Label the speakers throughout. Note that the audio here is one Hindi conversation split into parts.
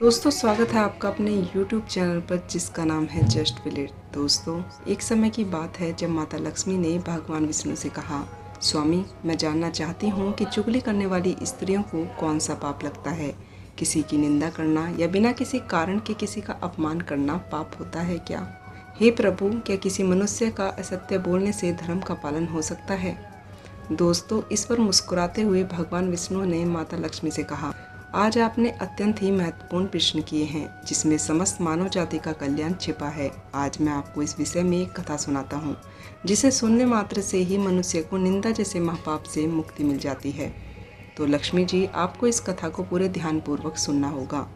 Speaker 1: दोस्तों, स्वागत है आपका अपने YouTube चैनल पर जिसका नाम है जस्ट विलेट। दोस्तों, एक समय की बात है जब माता लक्ष्मी ने भगवान विष्णु से कहा, स्वामी, मैं जानना चाहती हूँ कि चुगली करने वाली स्त्रियों को कौन सा पाप लगता है। किसी की निंदा करना या बिना किसी कारण के किसी का अपमान करना पाप होता है क्या? हे प्रभु, क्या किसी मनुष्य का असत्य बोलने से धर्म का पालन हो सकता है? दोस्तों, इस पर मुस्कुराते हुए भगवान विष्णु ने माता लक्ष्मी से कहा, आज आपने अत्यंत ही महत्वपूर्ण प्रश्न किए हैं जिसमें समस्त मानव जाति का कल्याण छिपा है। आज मैं आपको इस विषय में एक कथा सुनाता हूँ जिसे सुनने मात्र से ही मनुष्य को निंदा जैसे महापाप से मुक्ति मिल जाती है। तो लक्ष्मी जी, आपको इस कथा को पूरे ध्यानपूर्वक सुनना होगा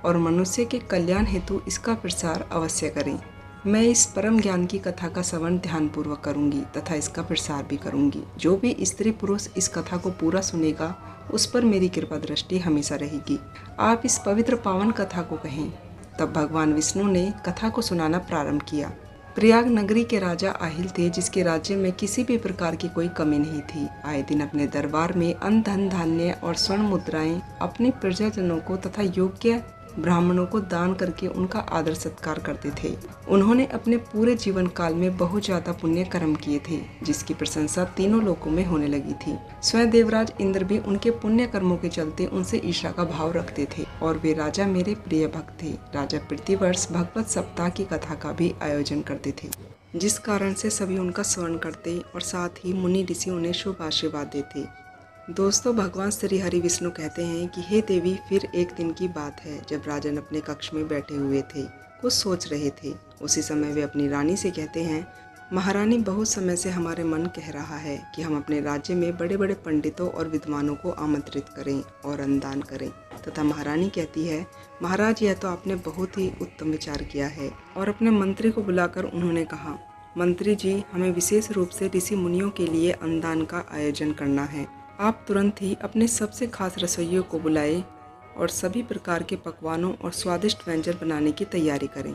Speaker 1: और मनुष्य के कल्याण हेतु इसका प्रसार अवश्य करें। मैं इस परम ज्ञान की कथा का श्रवण ध्यानपूर्वक करूंगी तथा इसका प्रसार भी करूंगी। जो भी स्त्री पुरुष इस कथा को पूरा सुनेगा उस पर मेरी कृपा दृष्टि हमेशा रहेगी। आप इस पवित्र पावन कथा को कहें। तब भगवान विष्णु ने कथा को सुनाना प्रारंभ किया। प्रयाग नगरी के राजा आहिल थे जिसके राज्य में किसी भी प्रकार की कोई कमी नहीं थी। आए दिन अपने दरबार में अन्न धन धान्य और स्वर्ण मुद्राएं अपने प्रजाजनों को तथा योग्य ब्राह्मणों को दान करके उनका आदर सत्कार करते थे। उन्होंने अपने पूरे जीवन काल में बहुत ज्यादा पुण्य कर्म किए थे जिसकी प्रशंसा तीनों लोकों में होने लगी थी। स्वयं देवराज इंद्र भी उनके पुण्य कर्मों के चलते उनसे ईर्ष्या का भाव रखते थे और वे राजा मेरे प्रिय भक्त थे। राजा प्रतिवर्ष भगवत सप्ताह की कथा का भी आयोजन करते थे जिस कारण से सभी उनका स्मरण करते और साथ ही मुनि ऋषि उन्हें शुभ आशीर्वाद देते। दोस्तों, भगवान श्री हरि विष्णु कहते हैं कि हे देवी, फिर एक दिन की बात है जब राजन अपने कक्ष में बैठे हुए थे, कुछ सोच रहे थे। उसी समय वे अपनी रानी से कहते हैं, महारानी, बहुत समय से हमारे मन कह रहा है कि हम अपने राज्य में बड़े बड़े पंडितों और विद्वानों को आमंत्रित करें और अन्नदान करें। तथा महारानी कहती है, महाराज, यह तो आपने बहुत ही उत्तम विचार किया है। और अपने मंत्री को बुलाकर उन्होंने कहा, मंत्री जी, हमें विशेष रूप से ऋषि मुनियों के लिए अन्नदान का आयोजन करना है। आप तुरंत ही अपने सबसे खास रसोइयों को बुलाएं और सभी प्रकार के पकवानों और स्वादिष्ट व्यंजन बनाने की तैयारी करें।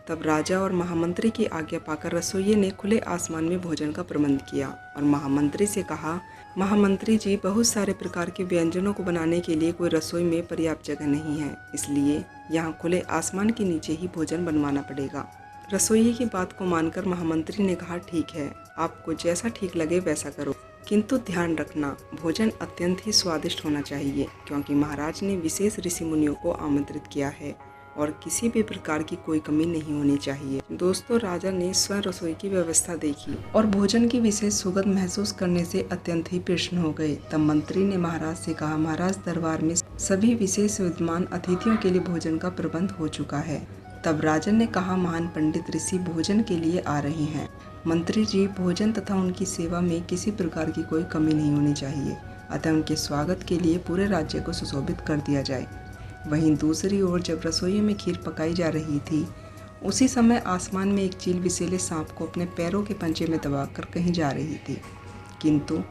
Speaker 1: तब राजा और महामंत्री की आज्ञा पाकर रसोइये ने खुले आसमान में भोजन का प्रबंध किया और महामंत्री से कहा, महामंत्री जी, बहुत सारे प्रकार के व्यंजनों को बनाने के लिए कोई रसोई में पर्याप्त जगह नहीं है, इसलिए यहाँ खुले आसमान के नीचे ही भोजन बनवाना पड़ेगा। रसोइये की बात को मानकर महामंत्री ने कहा, ठीक है, आपको जैसा ठीक लगे वैसा करो, किंतु ध्यान रखना, भोजन अत्यंत ही स्वादिष्ट होना चाहिए क्योंकि महाराज ने विशेष ऋषि मुनियों को आमंत्रित किया है और किसी भी प्रकार की कोई कमी नहीं होनी चाहिए। दोस्तों, राजा ने स्वयं रसोई की व्यवस्था देखी और भोजन की विशेष सुगंध महसूस करने से अत्यंत ही प्रसन्न हो गए। तब मंत्री ने महाराज से कहा, महाराज, दरबार में सभी विशेष विद्वान अतिथियों के लिए भोजन का प्रबंध हो चुका है। तब राजन ने कहा, महान पंडित ऋषि भोजन के लिए आ रहे हैं। मंत्री जी, भोजन तथा उनकी सेवा में किसी प्रकार की कोई कमी नहीं होनी चाहिए, अतः उनके स्वागत के लिए पूरे राज्य को सुशोभित कर दिया जाए। वहीं दूसरी ओर जब रसोई में खीर पकाई जा रही थी, उसी समय आसमान में एक चील विषैले सांप को अपने पैरों के पंजे में दबाकर कहीं जा रही थी। किंतु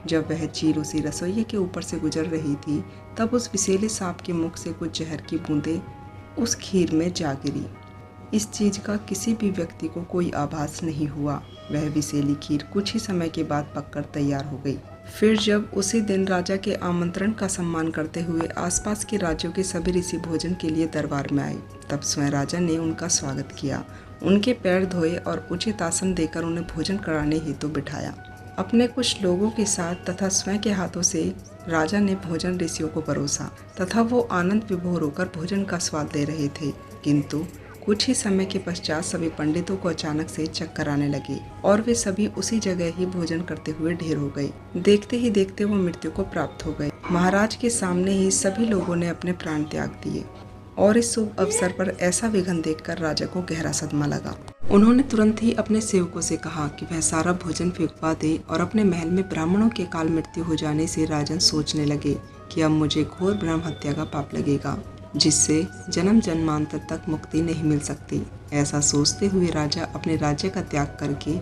Speaker 1: जब वह चील उसी रसोई के ऊपर से गुजर रही थी, तब उस विषैले सांप के मुख से कुछ जहर की बूंदें उस खीर में जा गिरी। इस चीज का किसी भी व्यक्ति को कोई आभास नहीं हुआ। वह विषैली खीर कुछ ही समय के बाद पककर तैयार हो गई। फिर जब उसी दिन राजा के आमंत्रण का सम्मान करते हुए आसपास के राज्यों के सभी ऋषि भोजन के लिए दरबार में आए, तब स्वयं राजा ने उनका स्वागत किया, उनके पैर धोए और उचित आसन देकर उन्हें भोजन कराने हेतु बिठाया। अपने कुछ लोगों के साथ तथा स्वयं के हाथों से राजा ने भोजन ऋषियों को परोसा तथा वो आनंद विभोर होकर भोजन का स्वाद ले रहे थे। किंतु कुछ ही समय के पश्चात सभी पंडितों को अचानक से चक्कर आने लगे और वे सभी उसी जगह ही भोजन करते हुए ढेर हो गए। देखते ही देखते वो मृत्यु को प्राप्त हो गए। महाराज के सामने ही सभी लोगों ने अपने प्राण त्याग दिए और इस शुभ अवसर पर ऐसा विघन देखकर राजा को गहरा सदमा लगा। उन्होंने तुरंत ही अपने सेवकों से कहा कि वह सारा भोजन फेंकवा दे और अपने महल में ब्राह्मणों के काल मृत्यु हो जाने से राजन सोचने लगे कि अब मुझे घोर ब्रह्म हत्या का पाप लगेगा, जिससे जन्म जन्मांतर तक मुक्ति नहीं मिल सकती। ऐसा सोचते हुए राजा अपने राज्य का त्याग करके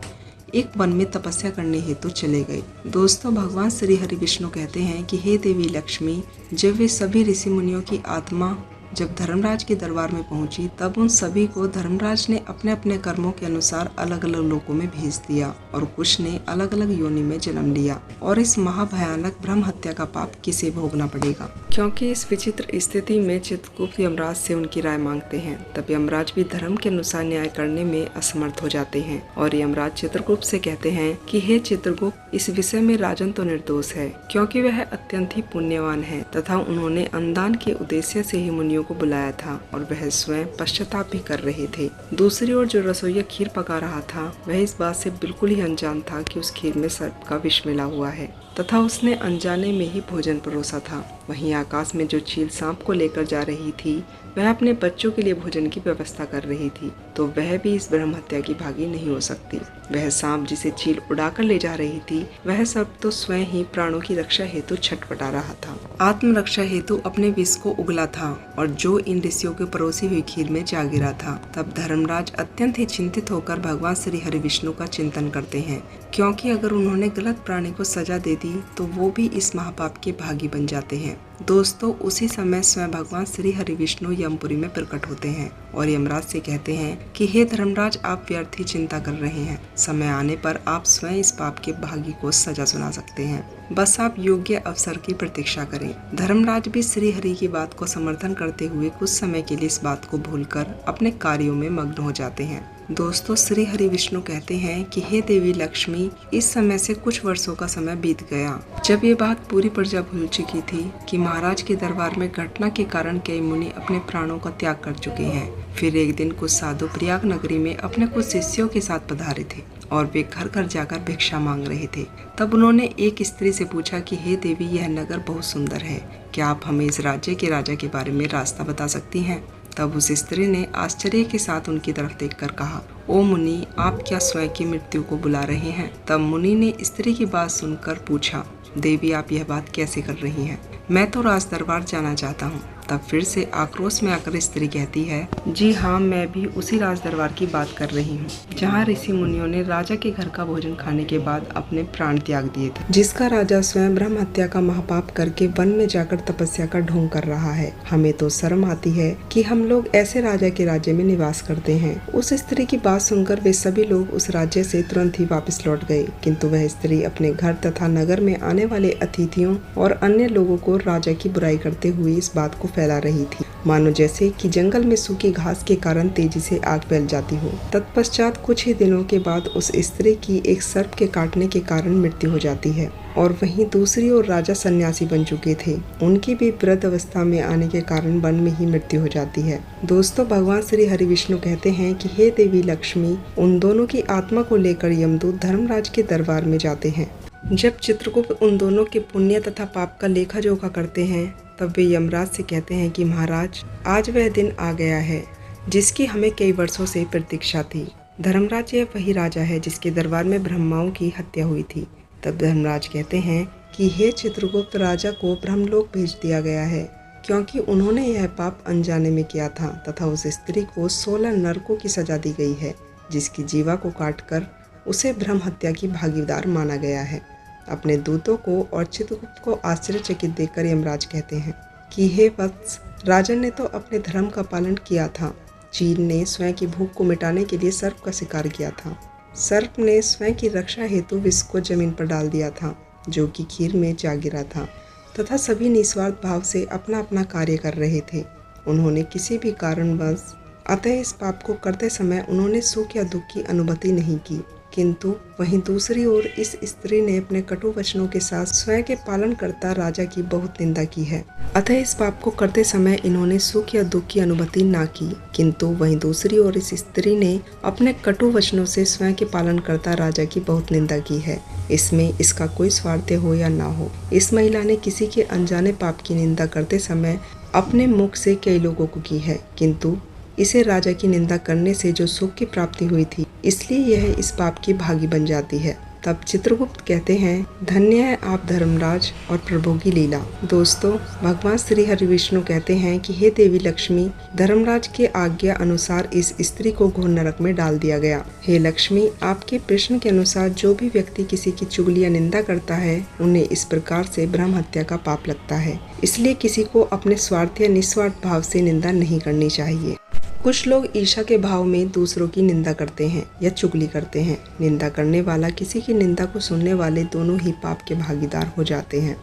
Speaker 1: एक वन में तपस्या करने हेतु चले गए। दोस्तों, भगवान श्री हरि विष्णु कहते हैं कि हे देवी लक्ष्मी, जब वे सभी ऋषि मुनियों की आत्मा जब धर्मराज के दरबार में पहुंची तब उन सभी को धर्मराज ने अपने अपने कर्मों के अनुसार अलग अलग लोकों में भेज दिया और कुछ ने अलग अलग योनि में जन्म लिया। और इस महाभयानक ब्रह्म हत्या का पाप किसे भोगना पड़ेगा। क्योंकि इस विचित्र स्थिति में चित्रगुप्त यमराज से उनकी राय मांगते हैं, तब यमराज भी धर्म के अनुसार न्याय करने में असमर्थ हो जाते हैं और यमराज चित्रगुप्त से कहते हैं कि हे चित्रगुप्त, इस विषय में राजन तो निर्दोष है, क्योंकि वह अत्यंत ही पुण्यवान है तथा उन्होंने अन्नदान के उद्देश्य से ही मुनियों को बुलाया था और वह स्वयं पश्चाताप भी कर रहे थे। दूसरी ओर जो रसोइया खीर पका रहा था वह इस बात से बिल्कुल ही अनजान था कि उस खीर में सर्प का विष मिला हुआ है तथा उसने अनजाने में ही भोजन परोसा था। वहीं आकाश में जो चील सांप को लेकर जा रही थी वह अपने बच्चों के लिए भोजन की व्यवस्था कर रही थी, तो वह भी इस ब्रह्म हत्या की भागी नहीं हो सकती। वह सांप जिसे चील उड़ाकर ले जा रही थी वह सर्प तो स्वयं ही प्राणों की रक्षा हेतु छटपटा रहा था। आत्मरक्षा हेतु अपने विष को उगला था और जो इन ऋषियों के परोसी हुई खीर में जा गिरा था। तब धर्मराज अत्यंत ही चिंतित होकर भगवान श्री हरि विष्णु का चिंतन करते हैं, क्योंकि अगर उन्होंने गलत प्राणी को सजा दे दी तो वो भी इस महापाप के भागी बन जाते हैं। दोस्तों, उसी समय स्वयं भगवान श्री हरि विष्णु यमपुरी में प्रकट होते हैं और यमराज से कहते हैं कि हे धर्मराज, आप व्यर्थ ही चिंता कर रहे हैं। समय आने पर आप स्वयं इस पाप के भागी को सजा सुना सकते हैं, बस आप योग्य अवसर की प्रतीक्षा करें। धर्मराज भी श्री हरि की बात को समर्थन करते हुए कुछ समय के लिए इस बात को भूलकर अपने कार्यों में मग्न हो जाते हैं। दोस्तों, श्री हरि विष्णु कहते हैं कि हे देवी लक्ष्मी, इस समय से कुछ वर्षों का समय बीत गया जब ये बात पूरी प्रजा भूल चुकी थी कि महाराज के दरबार में घटना के कारण कई मुनि अपने प्राणों का त्याग कर चुके हैं। फिर एक दिन कुछ साधु प्रयाग नगरी में अपने कुछ शिष्यों के साथ पधारे थे और वे घर घर जाकर भिक्षा मांग रहे थे। तब उन्होंने एक स्त्री से पूछा कि हे देवी, यह नगर बहुत सुंदर है, क्या आप हमें इस राज्य के राजा के बारे में रास्ता बता सकती हैं? तब उस स्त्री ने आश्चर्य के साथ उनकी तरफ देखकर कहा, ओ मुनि, आप क्या स्वयं की मृत्यु को बुला रहे हैं? तब मुनि ने स्त्री की बात सुनकर पूछा, देवी, आप यह बात कैसे कर रही हैं? मैं तो राज दरबार जाना चाहता हूँ। तब फिर से आक्रोश में आकर स्त्री कहती है, जी हाँ, मैं भी उसी राज दरबार की बात कर रही हूँ जहाँ ऋषि मुनियों ने राजा के घर का भोजन खाने के बाद अपने प्राण त्याग दिए थे, जिसका राजा स्वयं ब्रह्म हत्या का महापाप करके वन में जाकर तपस्या का ढोंग कर रहा है। हमें तो शर्म आती है कि हम लोग ऐसे राजा के राज्य में निवास करते हैं। उस स्त्री की बात सुनकर वे सभी लोग उस राज्य से तुरंत ही वापस लौट गए, किंतु वह स्त्री अपने घर तथा नगर में आने वाले अतिथियों और अन्य लोगों को राजा की बुराई करते हुए इस बात को फैला रही थी, मानो जैसे कि जंगल में सूखी घास के कारण तेजी से आग फैल जाती हो। तत्पश्चात कुछ ही दिनों के बाद उस स्त्री की एक सर्प के काटने के कारण मृत्यु हो जाती है और वहीं दूसरी ओर राजा सन्यासी बन चुके थे, उनकी भी वृद्ध अवस्था में आने के कारण वन में ही मृत्यु हो जाती है। दोस्तों, भगवान श्री हरि विष्णु कहते हैं कि हे देवी लक्ष्मी, उन दोनों की आत्मा को लेकर यमदूत धर्मराज के दरबार में जाते हैं। जब चित्रगुप्त उन दोनों के पुण्य तथा पाप का लेखा जोखा करते हैं तब वे यमराज से कहते हैं कि महाराज, आज वह दिन आ गया है जिसकी हमें कई वर्षों से प्रतीक्षा थी। धर्मराज यह वही राजा है जिसके दरबार में ब्रह्माओं की हत्या हुई थी। तब धर्मराज कहते हैं कि हे चित्रगुप्त, राजा को ब्रह्मलोक भेज दिया गया है क्योंकि उन्होंने यह पाप अनजाने में किया था तथा उस स्त्री को 16 नरकों की सजा दी गई है, जिसकी जीवा को काटकर उसे ब्रह्म हत्या की भागीदार माना गया है। अपने दूतों को और चित्रगुप्त को आश्चर्यचकित देखकर यमराज कहते हैं कि हे वत्स, राजन ने तो अपने धर्म का पालन किया था। चील ने स्वयं की भूख को मिटाने के लिए सर्प का शिकार किया था। सर्प ने स्वयं की रक्षा हेतु विष को जमीन पर डाल दिया था जो कि खीर में जा गिरा था तथा सभी निस्वार्थ भाव से अपना अपना कार्य कर रहे थे। उन्होंने किसी भी कारणवश अतः इस पाप को करते समय उन्होंने सुख या दुख की अनुभूति नहीं की, किंतु वहीं दूसरी ओर इस स्त्री ने अपने कटु वचनों के साथ स्वयं के पालन करता राजा की बहुत निंदा की है। अतः इस पाप को करते समय इन्होंने सुख या दुख की अनुभूति ना की, किंतु वहीं दूसरी ओर इस स्त्री ने अपने कटु वचनों से स्वयं के पालन करता राजा की बहुत निंदा की है। इसमें इसका कोई स्वार्थ हो या ना हो, इस महिला ने किसी के अनजाने पाप की निंदा करते समय अपने मुख से कई लोगों को की है, किंतु इसे राजा की निंदा करने से जो सुख की प्राप्ति हुई थी, इसलिए यह इस पाप की भागी बन जाती है। तब चित्रगुप्त कहते हैं, धन्य है आप धर्मराज और प्रभु की लीला। दोस्तों, भगवान श्री हरि विष्णु कहते हैं कि हे देवी लक्ष्मी, धर्मराज के आज्ञा अनुसार इस स्त्री को घोर नरक में डाल दिया गया। हे लक्ष्मी, आपके प्रश्न के अनुसार जो भी व्यक्ति किसी की चुगली या निंदा करता है उन्हें इस प्रकार से ब्रह्म हत्या का पाप लगता है। इसलिए किसी को अपने स्वार्थ या निस्वार्थ भाव से निंदा नहीं करनी चाहिए। कुछ लोग ईर्ष्या के भाव में दूसरों की निंदा करते हैं या चुगली करते हैं। निंदा करने वाला किसी की निंदा को सुनने वाले दोनों ही पाप के भागीदार हो जाते हैं।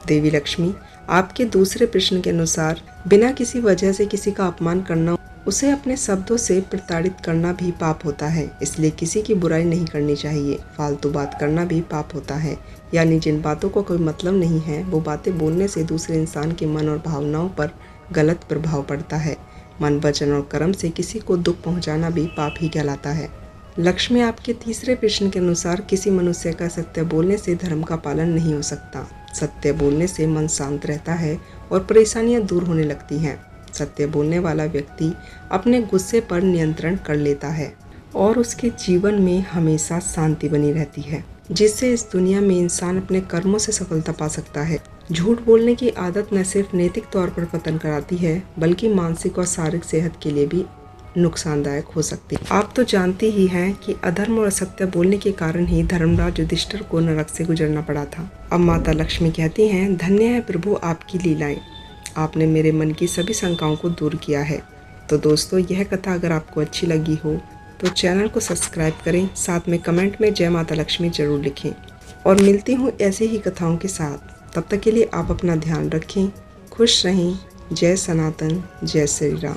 Speaker 1: देवी लक्ष्मी, आपके दूसरे प्रश्न के अनुसार बिना किसी वजह से किसी का अपमान करना, उसे अपने शब्दों से प्रताड़ित करना भी पाप होता है। इसलिए किसी की बुराई नहीं करनी चाहिए। फालतू बात करना भी पाप होता है, यानी जिन बातों का कोई मतलब नहीं है वो बातें बोलने से दूसरे इंसान के मन और भावनाओं पर गलत प्रभाव पड़ता है। मन, वचन और कर्म से किसी को दुख पहुंचाना भी पाप ही कहलाता है। लक्ष्मी, आपके तीसरे प्रश्न के अनुसार किसी मनुष्य का सत्य बोलने से धर्म का पालन नहीं हो सकता। सत्य बोलने से मन शांत रहता है और परेशानियां दूर होने लगती हैं। सत्य बोलने वाला व्यक्ति अपने गुस्से पर नियंत्रण कर लेता है और उसके जीवन में हमेशा शांति बनी रहती है, जिससे इस दुनिया में इंसान अपने कर्मों से सफलता पा सकता है। झूठ बोलने की आदत न सिर्फ नैतिक तौर पर पतन कराती है, बल्कि मानसिक और शारीरिक सेहत के लिए भी नुकसानदायक हो सकती है। आप तो जानते ही हैं कि अधर्म और असत्य बोलने के कारण ही धर्मराज युधिष्ठिर को नरक से गुजरना पड़ा था। अब माता लक्ष्मी कहती हैं, धन्य है प्रभु आपकी लीलाएं, आपने मेरे मन की सभी शंकाओं को दूर किया है। तो दोस्तों, यह कथा अगर आपको अच्छी लगी हो तो चैनल को सब्सक्राइब करें, साथ में कमेंट में जय माता लक्ष्मी जरूर लिखें। और मिलती हूँ ऐसी ही कथाओं के साथ। तब तक के लिए आप अपना ध्यान रखें, खुश रहें। जय सनातन, जय श्री राम।